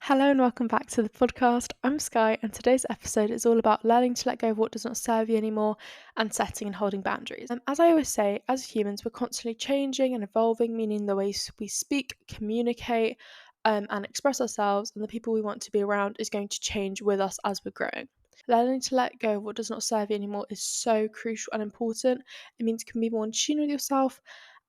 Hello and welcome back to the podcast. I'm Sky, and today's episode is all about learning to let go of what does not serve you anymore and setting and holding boundaries. As I always say, as humans, we're constantly changing and evolving, meaning the ways we speak, communicate, and express ourselves, and the people we want to be around is going to change with us as we're growing. Learning to let go of what does not serve you anymore is so crucial and important. It means you can be more in tune with yourself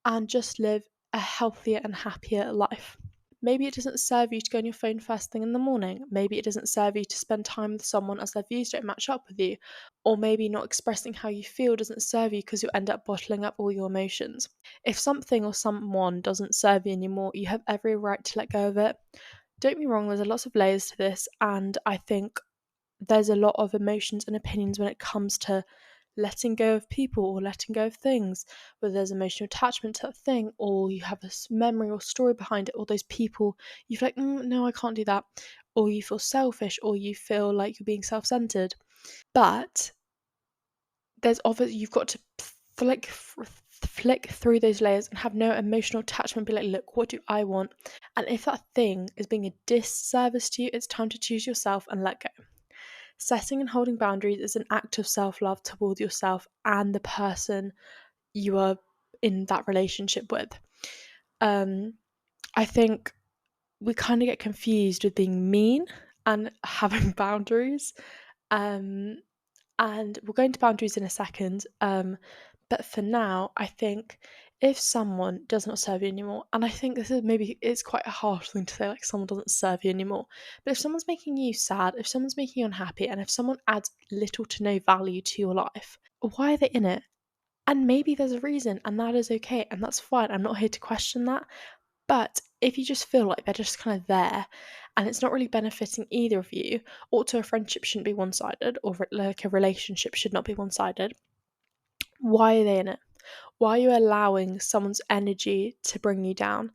and just live a healthier and happier life. Maybe it doesn't serve you to go on your phone first thing in the morning. Maybe it doesn't serve you to spend time with someone as their views don't match up with you. Or maybe not expressing how you feel doesn't serve you because you end up bottling up all your emotions. If something or someone doesn't serve you anymore, you have every right to let go of it. Don't be wrong, there's a lots of layers to this, and I think there's a lot of emotions and opinions when it comes to letting go of people or letting go of things, whether there's emotional attachment to that thing or you have a memory or story behind it, or those people you feel like, no, I can't do that, or you feel selfish, or you feel like you're being self-centered. But there's obviously, you've got to flick through those layers and have no emotional attachment, be like, look, what do I want? And if that thing is being a disservice to you, it's time to choose yourself and let go. Setting and holding boundaries is an act of self-love toward yourself and the person you are in that relationship with. I think we kind of get confused with being mean and having boundaries. Um, and we'll go into boundaries in a second. But for now, I think if someone does not serve you anymore, and I think this is maybe it's quite a harsh thing to say, like someone doesn't serve you anymore. But if someone's making you sad, if someone's making you unhappy, and if someone adds little to no value to your life, why are they in it? And maybe there's a reason, and that is okay, and that's fine. I'm not here to question that. But if you just feel like they're just kind of there and it's not really benefiting either of you, also a friendship shouldn't be one sided, or like a relationship should not be one sided, why are they in it? Why are you allowing someone's energy to bring you down?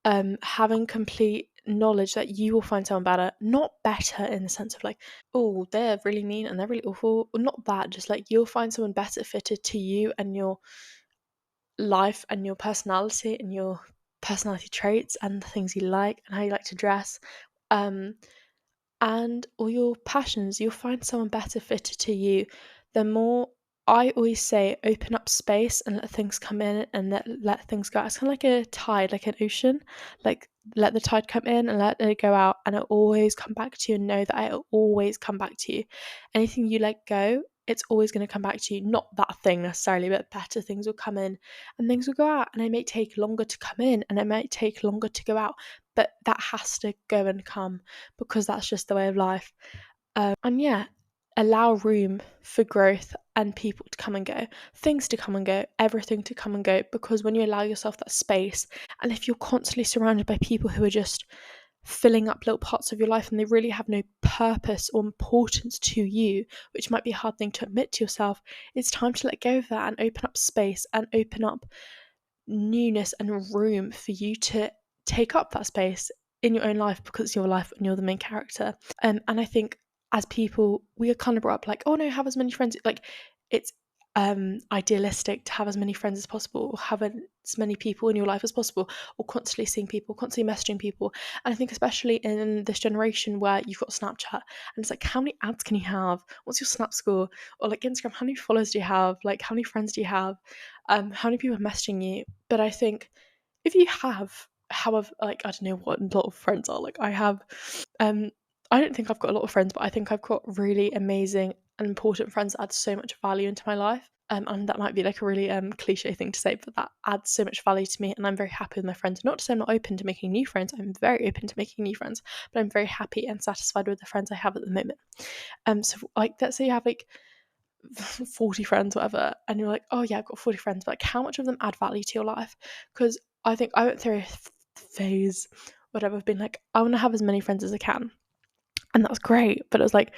Having complete knowledge that you will find someone better, not better in the sense of like, oh, they're really mean and they're really awful, or not that, just like you'll find someone better fitted to you and your life and your personality and your personality traits and the things you like and how you like to dress, um, and all your passions. You'll find someone better fitted to you. The more, I always say, open up space and let things come in and let things go. It's kind of like a tide, like an ocean. Like let the tide come in and let it go out, and it'll always come back to you. And know that it'll always come back to you. Anything you let go, it's always going to come back to you. Not that thing necessarily, but better things will come in and things will go out. And it may take longer to come in and it might take longer to go out, but that has to go and come because that's just the way of life. And yeah, allow room for growth and people to come and go, things to come and go, everything to come and go, because when you allow yourself that space, and if you're constantly surrounded by people who are just filling up little parts of your life and they really have no purpose or importance to you, which might be a hard thing to admit to yourself, it's time to let go of that and open up space and open up newness and room for you to take up that space in your own life because it's your life and you're the main character. And I think as people, we are kind of brought up like, oh no, have as many friends. Like it's idealistic to have as many friends as possible, or have as many people in your life as possible, or constantly seeing people, constantly messaging people. And I think especially in this generation where you've got Snapchat and it's like, how many ads can you have? What's your Snap score? Or like Instagram, how many followers do you have? Like how many friends do you have? How many people are messaging you? But I think if you have, however, like I don't know what a lot of friends are. Like I have, I don't think I've got a lot of friends, but I think I've got really amazing and important friends that add so much value into my life. And that might be like a really cliche thing to say, but that adds so much value to me, and I'm very happy with my friends. Not to say I'm not open to making new friends. I'm very open to making new friends, but I'm very happy and satisfied with the friends I have at the moment. So like, let's say you have like 40 friends, whatever, and you're like, oh yeah, I've got 40 friends, but like how much of them add value to your life? Because I think I went through a phase, whatever, of being like, I want to have as many friends as I can, and that was great, but it was like,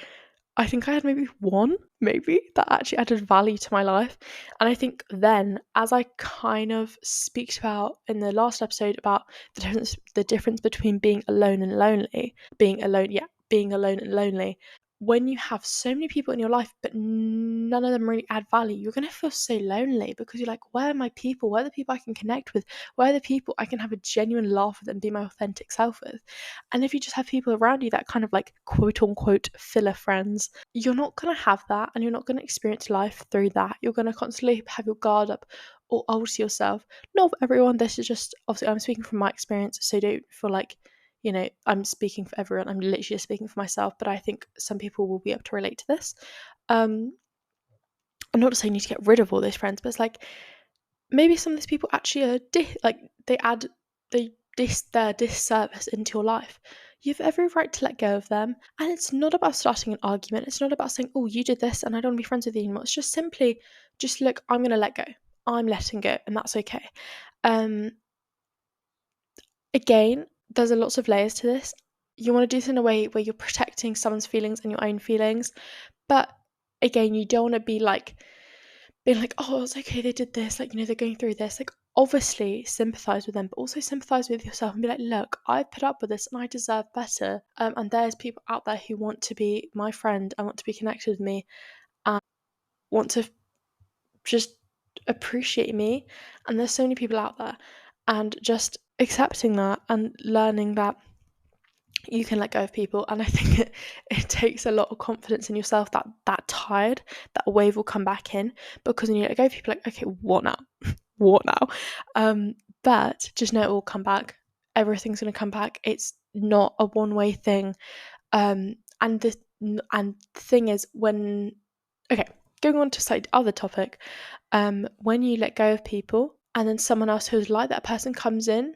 I think I had maybe one, maybe, that actually added value to my life. And I think then, as I kind of speak about in the last episode about the difference between being alone and lonely, being alone and lonely, when you have so many people in your life, but none of them really add value, you're going to feel so lonely because you're like, where are my people? Where are the people I can connect with? Where are the people I can have a genuine laugh with and be my authentic self with? And if you just have people around you that kind of like quote unquote filler friends, you're not going to have that, and you're not going to experience life through that. You're going to constantly have your guard up or alter yourself. Not for everyone. This is just, obviously, I'm speaking from my experience, so don't feel like, I'm speaking for everyone. I'm literally just speaking for myself, but I think some people will be able to relate to this. I'm not saying you need to get rid of all those friends, but it's like maybe some of these people actually are their disservice into your life. You have every right to let go of them, and it's not about starting an argument. It's not about saying, "Oh, you did this, and I don't want to be friends with you anymore." It's just simply, just look, I'm going to let go. I'm letting go, and that's okay. Again, there's a lots of layers to this. You want to do this in a way where you're protecting someone's feelings and your own feelings, but again, you don't want to be like being like, oh, it's okay, they did this, like, they're going through this. Like, obviously sympathize with them, but also sympathize with yourself and be like, look, I put up with this and I deserve better. And there's people out there who want to be my friend and want to be connected with me and want to just appreciate me. And there's so many people out there, and just accepting that and learning that you can let go of people. And I think it takes a lot of confidence in yourself that tired, that wave will come back in, because when you let go of people, like, okay, what now? What now? But just know it will come back. Everything's going to come back. It's not a one-way thing. And the thing is, going on to slightly other topic, when you let go of people and then someone else who's like that person comes in,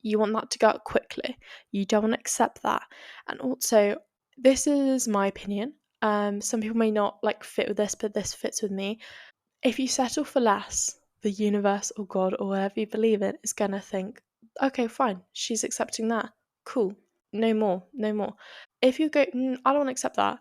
you want that to go out quickly. You don't want to accept that. And also, this is my opinion. Some people may not like fit with this, but this fits with me. If you settle for less, the universe or God or whatever you believe in is gonna think, okay, fine, she's accepting that. Cool. No more, no more. If you go, I don't want to accept that,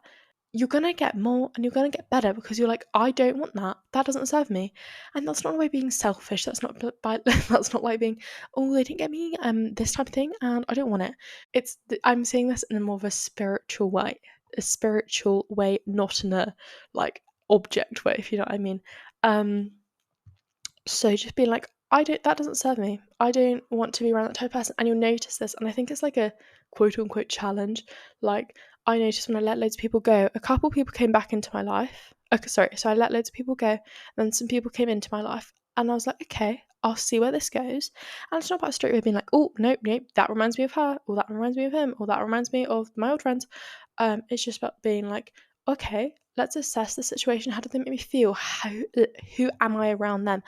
you're gonna get more and you're gonna get better, because you're like, I don't want that. That doesn't serve me. And that's not a way of being selfish. That's not that's not like being, oh, they didn't get me this type of thing and I don't want it. I'm saying this in a more of a spiritual way. A spiritual way, not in a like object way, if you know what I mean. So just being like, that doesn't serve me. I don't want to be around that type of person. And you'll notice this. And I think it's like a quote unquote challenge. Like, I noticed when I let loads of people go, a couple people came back into my life. Okay, sorry. So I let loads of people go, and then some people came into my life. And I was like, okay, I'll see where this goes. And it's not about straight away being like, oh, nope, that reminds me of her, or that reminds me of him, or that reminds me of my old friends. It's just about being like, okay, let's assess the situation. How did they make me feel? Who am I around them?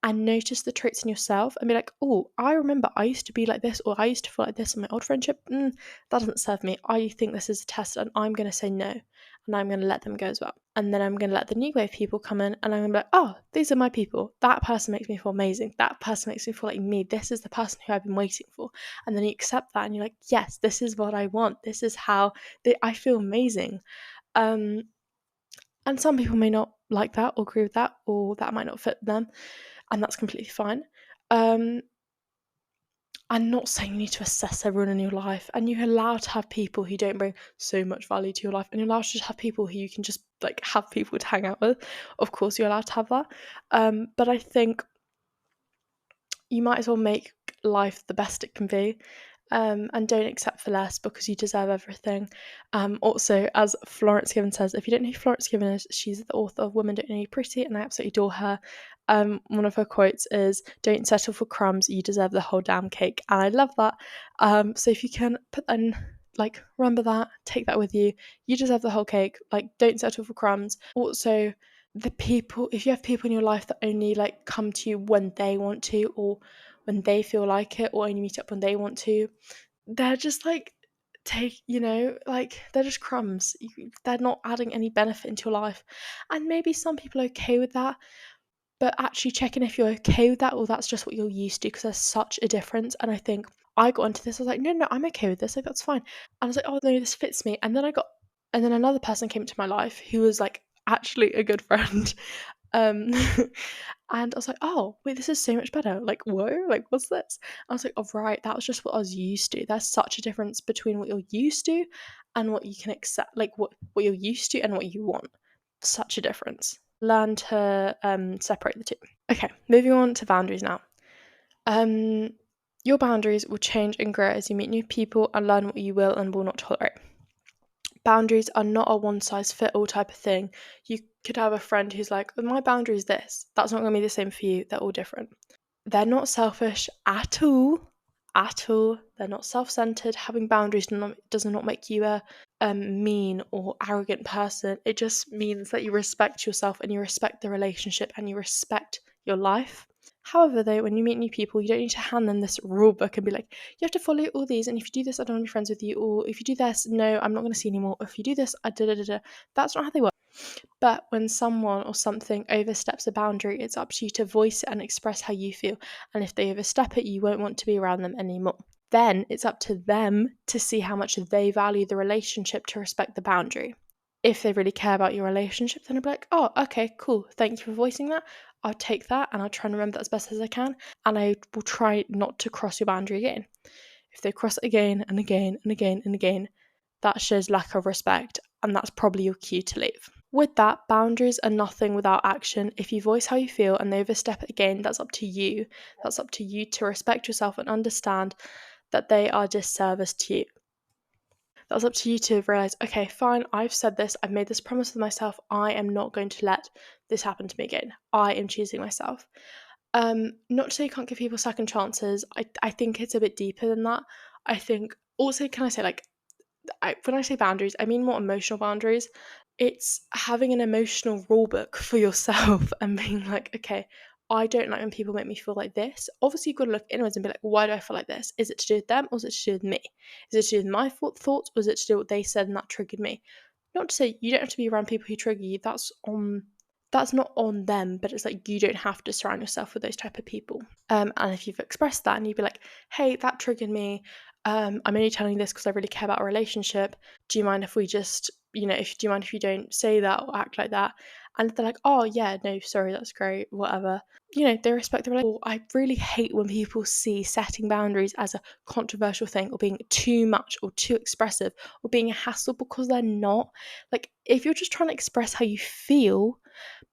And notice the traits in yourself and be like, oh, I remember I used to be like this, or I used to feel like this in my old friendship. That doesn't serve me. I think this is a test, and I'm going to say no, and I'm going to let them go as well. And then I'm going to let the new wave people come in, and I'm going to be like, oh, these are my people. That person makes me feel amazing. That person makes me feel like me. This is the person who I've been waiting for. And then you accept that, and you're like, yes, this is what I want. This is how I feel amazing. And some people may not like that or agree with that, or that might not fit them, and that's completely fine. I'm not saying you need to assess everyone in your life, and you're allowed to have people who don't bring so much value to your life, and you're allowed to just have people who you can just like have people to hang out with. Of course, you're allowed to have that. But I think you might as well make life the best it can be. And don't accept for less, because you deserve everything. Also, as Florence Given says, if you don't know who Florence Given is, she's the author of Women Don't Know You Pretty, and I absolutely adore her. One of her quotes is, don't settle for crumbs, you deserve the whole damn cake. And I love that. So if you can put that in, like, remember that, take that with you. You deserve the whole cake. Like, don't settle for crumbs. Also, if you have people in your life that only like come to you when they want to, or when they feel like it, or only meet up when they want to, they're just like they're just crumbs. They're not adding any benefit into your life. And maybe some people are okay with that, but actually checking if you're okay with that, or that's just what you're used to, because there's such a difference. And I think I got into this, I was like, no, I'm okay with this, like, that's fine. And I was like, oh no, this fits me. And then another person came into my life who was like actually a good friend. And I was like, oh, wait, this is so much better. Like, whoa, like, what's this? I was like, oh, right, that was just what I was used to. There's such a difference between what you're used to and what you can accept, like what you're used to and what you want. Such a difference. Learn to separate the two. Okay, moving on to boundaries now. Your boundaries will change and grow as you meet new people and learn what you will and will not tolerate. Boundaries are not a one-size-fits-all type of thing. You could have a friend who's like, my boundary is this. That's not going to be the same for you. They're all different. They're not selfish at all. At all. They're not self-centered. Having boundaries does not make you a mean or arrogant person. It just means that you respect yourself and you respect the relationship and you respect your life. However, though, when you meet new people, you don't need to hand them this rule book and be like, you have to follow all these, and if you do this, I don't want to be friends with you, or if you do this, no, I'm not going to see you anymore. If you do this, I da da da da. That's not how they work. But when someone or something oversteps a boundary, it's up to you to voice it and express how you feel. And if they overstep it, you won't want to be around them anymore. Then it's up to them to see how much they value the relationship to respect the boundary. If they really care about your relationship, then I'll be like, oh, okay, cool. Thank you for voicing that. I'll take that and I'll try and remember that as best as I can. And I will try not to cross your boundary again. If they cross it again and again and again and again, that shows lack of respect. And that's probably your cue to leave. With that, boundaries are nothing without action. If you voice how you feel and they overstep it again, that's up to you. That's up to you to respect yourself and understand that they are disservice to you. That's up to you to realise, okay, fine, I've said this, I've made this promise with myself, I am not going to let this happen to me again. I am choosing myself. Not to say you can't give people second chances. I think it's a bit deeper than that. I think also, can I say, like, when I say boundaries, I mean more emotional boundaries. It's having an emotional rule book for yourself and being like, okay, I don't like when people make me feel like this. Obviously, you've got to look inwards and be like, why do I feel like this? Is it to do with them or is it to do with me? Is it to do with my thoughts or is it to do with what they said and that triggered me? Not to say you don't have to be around people who trigger you. That's not on them, but it's like you don't have to surround yourself with those type of people. And if you've expressed that and you'd be like, hey, that triggered me. I'm only telling you this because I really care about our relationship. Do you mind if we just, do you mind if you don't say that or act like that? And they're like, oh, yeah, no, sorry, that's great, whatever. They respect the relationship. I really hate when people see setting boundaries as a controversial thing or being too much or too expressive or being a hassle, because they're not. Like, if you're just trying to express how you feel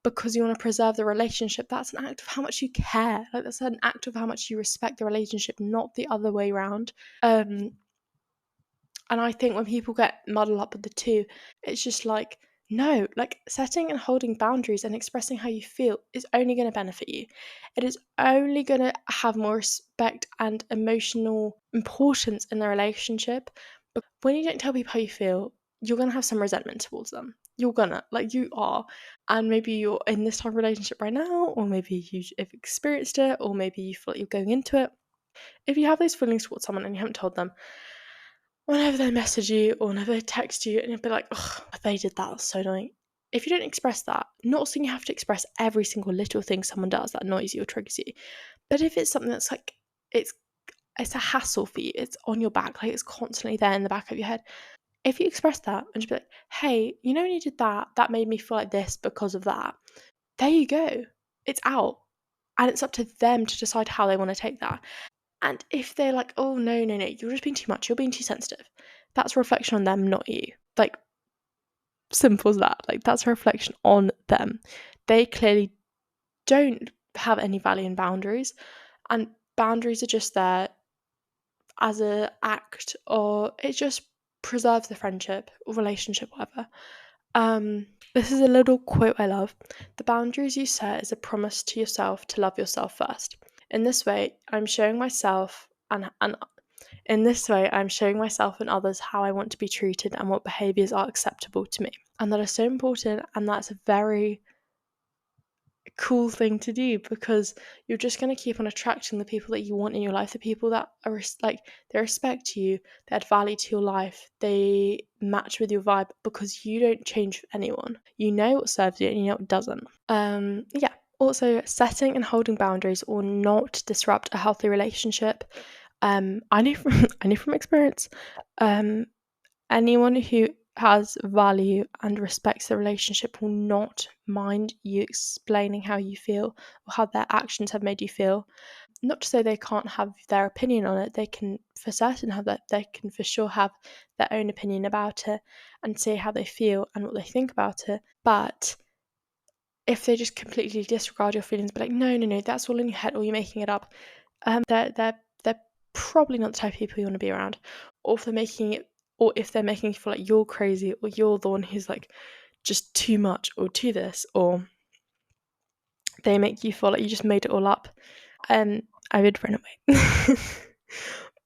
because you want to preserve the relationship, that's an act of how much you care. Like, that's an act of how much you respect the relationship, not the other way around. And I think when people get muddled up with the two, it's just like, no, like, setting and holding boundaries and expressing how you feel is only going to benefit you. It is only going to have more respect and emotional importance in the relationship. But when you don't tell people how you feel, you're going to have some resentment towards them. You're gonna, like, you are. And maybe you're in this type of relationship right now, or maybe you've experienced it, or maybe you feel like you're going into it. If you have those feelings towards someone and you haven't told them, whenever they message you or whenever they text you and you'll be like, ugh, they did that, that's so annoying. If you don't express that, not saying you have to express every single little thing someone does that annoys you or triggers you, but if it's something that's like, it's a hassle for you, it's on your back, like it's constantly there in the back of your head, if you express that and just be like, hey, when you did that, that made me feel like this because of that, there you go. It's out. And it's up to them to decide how they want to take that. And if they're like, oh, no, you're just being too much, you're being too sensitive, that's a reflection on them, not you. Like, simple as that. Like, that's a reflection on them. They clearly don't have any value in boundaries. And boundaries are just there as an act, or it just preserves the friendship or relationship, whatever. This is a little quote I love. The boundaries you set is a promise to yourself to love yourself first. In this way, I'm showing myself and others how I want to be treated and what behaviours are acceptable to me. And that is so important, and that's a very cool thing to do, because you're just going to keep on attracting the people that you want in your life, the people that are like, they respect you, they add value to your life, they match with your vibe, because you don't change for anyone. You know what serves you and you know what doesn't. Also, setting and holding boundaries will not disrupt a healthy relationship. I know from experience, anyone who has value and respects the relationship will not mind you explaining how you feel or how their actions have made you feel. Not to say they can't have their opinion on it, they can for certain have that, they can for sure have their own opinion about it and say how they feel and what they think about it. But if they just completely disregard your feelings, be like, no, no, no, that's all in your head, or you're making it up, they're probably not the type of people you want to be around. Or if they're making it, or if they're making you feel like you're crazy, or you're the one who's like just too much, or too this, or they make you feel like you just made it all up, I would run away.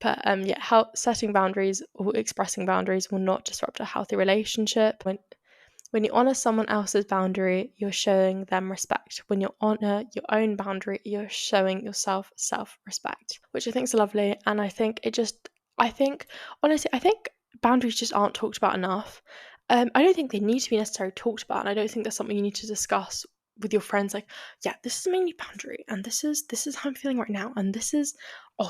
But yeah, how setting boundaries or expressing boundaries will not disrupt a healthy relationship. When you honor someone else's boundary, you're showing them respect. When you honor your own boundary, you're showing yourself self-respect, which I think is lovely. And honestly, I think boundaries just aren't talked about enough. I don't think they need to be necessarily talked about, and I don't think that's something you need to discuss with your friends. Like, yeah, this is my new boundary, and this is how I'm feeling right now, and this is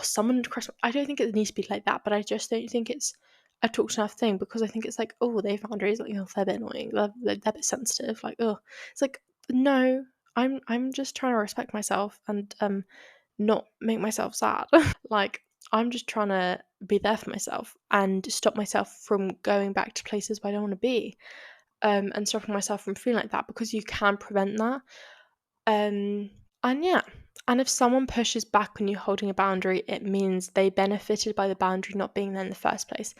someone crossed. I don't think it needs to be like that, but I just don't think it's a talked enough thing, because I think it's like, oh, they have boundaries, like, they're a bit annoying, they're a bit sensitive, like, oh, it's like, no, I'm just trying to respect myself and not make myself sad. Like, I'm just trying to be there for myself and stop myself from going back to places where I don't want to be, and stopping myself from feeling like that, because you can prevent that. And yeah, and if someone pushes back on you holding a boundary, it means they benefited by the boundary not being there in the first place.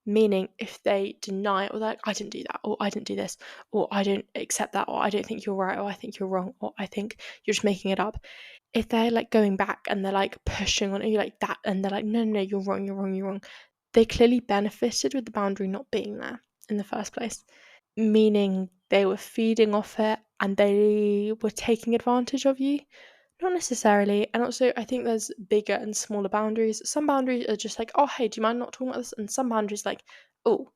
Meaning, if they deny it, or like, I didn't do that, or I didn't do this, or I don't accept that, or I don't think you're right, or I think you're wrong, or I think you're just making it up. If they're like going back and they're like pushing on you like that, and they're like, no, no, no, you're wrong, you're wrong, you're wrong, they clearly benefited with the boundary not being there in the first place. Meaning they were feeding off it and they were taking advantage of you. Not necessarily. And also, I think there's bigger and smaller boundaries. Some boundaries are just like, oh, hey, do you mind not talking about this? And some boundaries, like, oh,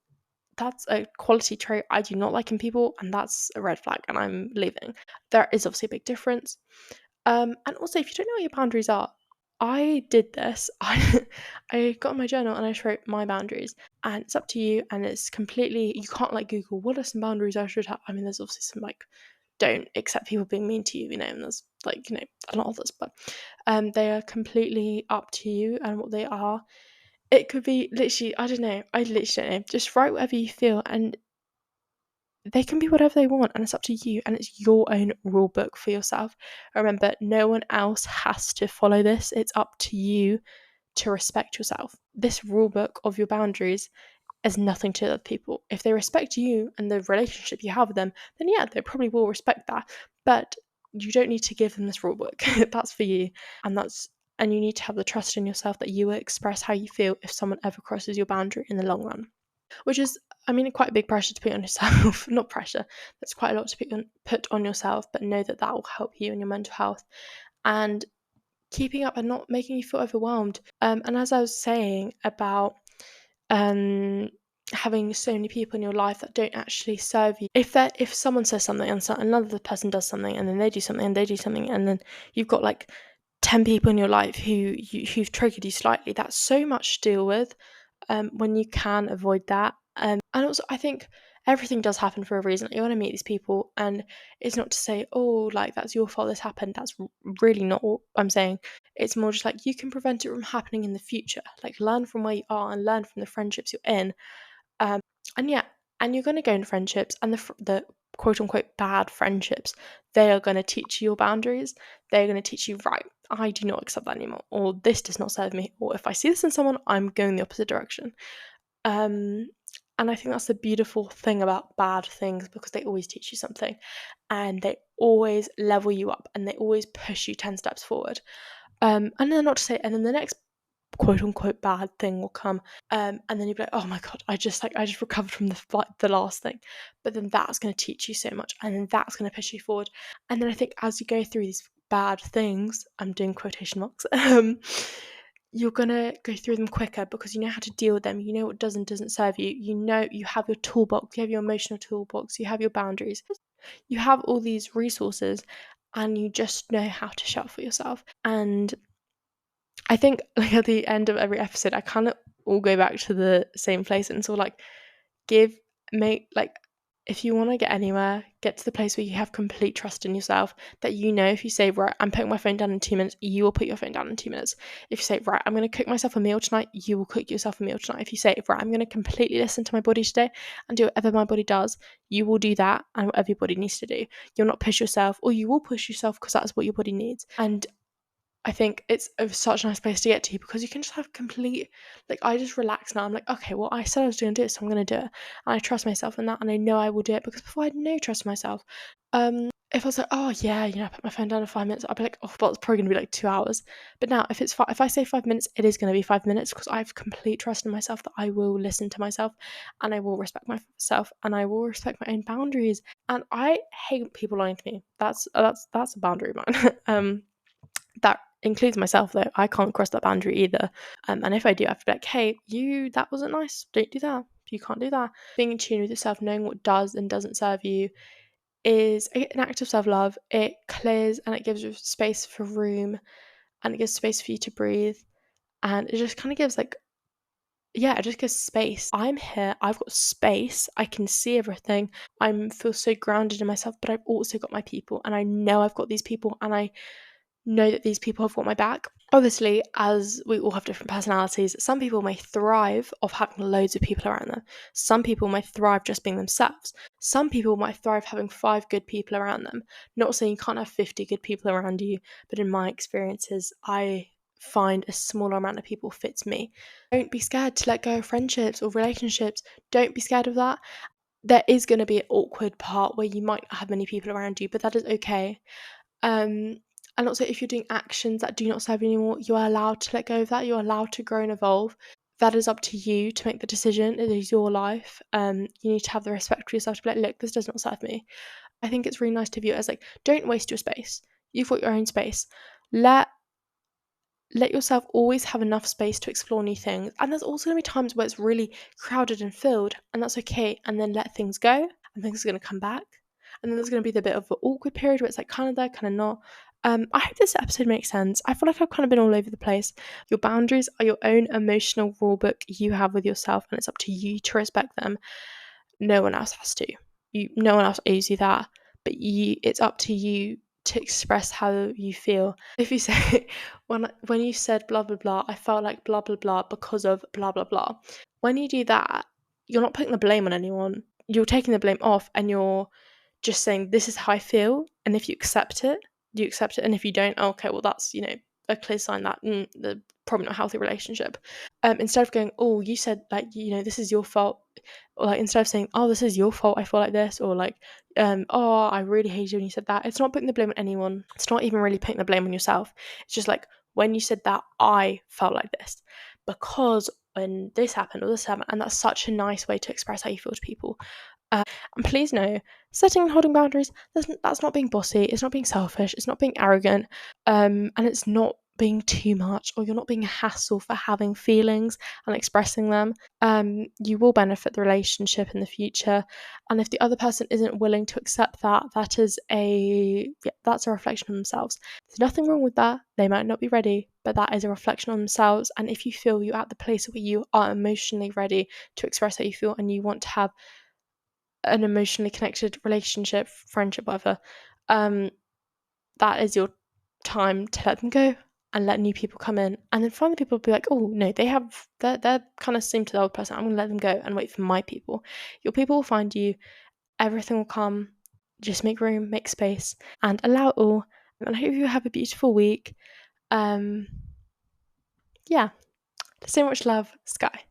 that's a quality trait I do not like in people, and that's a red flag, and I'm leaving. There is obviously a big difference. And also, if you don't know what your boundaries are, I did this. I got in my journal and I just wrote my boundaries, and it's up to you. And it's completely, you can't like Google what are some boundaries I should have. I mean, there's obviously some like, don't accept people being mean to you, and there's like, a lot of this, but they are completely up to you and what they are. It could be literally, I don't know, I literally don't know. Just write whatever you feel, and they can be whatever they want, and it's up to you, and it's your own rule book for yourself. Remember, no one else has to follow this. It's up to you to respect yourself. This rule book of your boundaries is nothing to other people. If they respect you and the relationship you have with them, then yeah, they probably will respect that. But you don't need to give them this rule book. That's for you. And you need to have the trust in yourself that you will express how you feel if someone ever crosses your boundary in the long run. Which is, I mean, quite a big pressure to put on yourself. Not pressure, that's quite a lot to put on yourself, but know that that will help you in your mental health and keeping up and not making you feel overwhelmed. And as I was saying about having so many people in your life that don't actually serve you. If someone says something and another person does something, and then they do something and they do something, and then you've got like 10 people in your life who've triggered you slightly, that's so much to deal with, when you can avoid that. And also, I think everything does happen for a reason. You want to meet these people, and it's not to say, oh, like, that's your fault this happened. That's really not what I'm saying. It's more just like, you can prevent it from happening in the future. Like, learn from where you are and learn from the friendships you're in. And yeah, and you're going to go in friendships, and the quote unquote bad friendships, they are going to teach you your boundaries. They're going to teach you, right, I do not accept that anymore, or this does not serve me, or if I see this in someone, I'm going the opposite direction. And I think that's the beautiful thing about bad things, because they always teach you something, and they always level you up, and they always push you 10 steps forward. And then not to say, and then the next quote unquote bad thing will come, and then you'll be like, oh my god, I just recovered from the last thing. But then that's going to teach you so much, and then that's going to push you forward. And then I think as you go through these bad things, I'm doing quotation marks, you're gonna go through them quicker, because you know how to deal with them. You know what does and doesn't serve you. You know, you have your toolbox, you have your emotional toolbox, you have your boundaries, you have all these resources, and you just know how to show up for yourself. And I think, like, at the end of every episode, I kind of all go back to the same place, and so like, give if you want to get anywhere, get to the place where you have complete trust in yourself, that you know if you say, right, I'm putting my phone down in 2 minutes, you will put your phone down in 2 minutes. If you say, right, I'm going to cook myself a meal tonight, you will cook yourself a meal tonight. If you say, right, I'm going to completely listen to my body today and do whatever my body does, you will do that and whatever your body needs to do. You'll not push yourself, or you will push yourself because that's what your body needs. And I think it's such a nice place to get to because you can just have complete, like, I just relax now. I'm like, okay, well, I said I was going to do it, so I'm going to do it. And I trust myself in that, and I know I will do it because before I had no trust in myself. If I was like, oh yeah, I put my phone down in 5 minutes, I'd be like, oh, well, it's probably going to be like 2 hours. But now, if I say 5 minutes, it is going to be 5 minutes because I have complete trust in myself that I will listen to myself, and I will respect myself, and I will respect my own boundaries. And I hate people lying to me. That's a boundary of mine. That includes myself though. I can't cross that boundary either. And if I do, I have to be like, hey, that wasn't nice. Don't do that. You can't do that. Being in tune with yourself, knowing what does and doesn't serve you, is an act of self-love. It clears and it gives you space for room, and it gives space for you to breathe. And it just kind of gives it just gives space. I'm here, I've got space, I can see everything. I feel so grounded in myself, but I've also got my people, and I know I've got these people, and I know that these people have got my back. Obviously, as we all have different personalities, some people may thrive off having loads of people around them. Some people might thrive just being themselves. Some people might thrive having 5 good people around them. Not saying you can't have 50 good people around you, but in my experiences, I find a smaller amount of people fits me. Don't be scared to let go of friendships or relationships. Don't be scared of that. There is going to be an awkward part where you might not have many people around you, but that is okay. And also, if you're doing actions that do not serve you anymore, you are allowed to let go of that. You're allowed to grow and evolve. That is up to you to make the decision. It is your life. You need to have the respect for yourself to be like, look, this does not serve me. I think it's really nice to view it as like, don't waste your space. You've got your own space. Let yourself always have enough space to explore new things. And there's also going to be times where it's really crowded and filled, and that's okay. And then let things go, and things are going to come back. And then there's going to be the bit of an awkward period where it's like kind of there, kind of not. I hope this episode makes sense. I feel like I've kind of been all over the place. Your boundaries are your own emotional rule book you have with yourself, and it's up to you to respect them. No one else has to. No one else owes you that, but it's up to you to express how you feel. If you say when you said blah blah blah, I felt like blah blah blah because of blah blah blah. When you do that, you're not putting the blame on anyone. You're taking the blame off, and you're just saying this is how I feel, and if you accept it, you accept it, and if you don't, okay, well that's a clear sign that the probably not a healthy relationship. Instead of going, oh, you said like this is your fault, or like instead of saying, oh, this is your fault, I feel like this, or like oh, I really hate you when you said that. It's not putting the blame on anyone. It's not even really putting the blame on yourself. It's just like, when you said that, I felt like this because when this happened or this happened, and that's such a nice way to express how you feel to people. And please know, setting and holding boundaries, that's not being bossy, it's not being selfish, it's not being arrogant, and it's not being too much, or you're not being a hassle for having feelings and expressing them. You will benefit the relationship in the future, and if the other person isn't willing to accept that, that's a reflection on themselves. There's nothing wrong with that. They might not be ready, but that is a reflection on themselves. And if you feel you're at the place where you are emotionally ready to express how you feel, and you want to have an emotionally connected relationship, friendship, whatever, that is your time to let them go and let new people come in. And then finally people will be like, oh no, they're kind of same to the old person, I'm gonna let them go and wait for my people. Your people will find you, everything will come. Just make room, make space, and allow it all. And I hope you have a beautiful week. Yeah, so much love, Sky.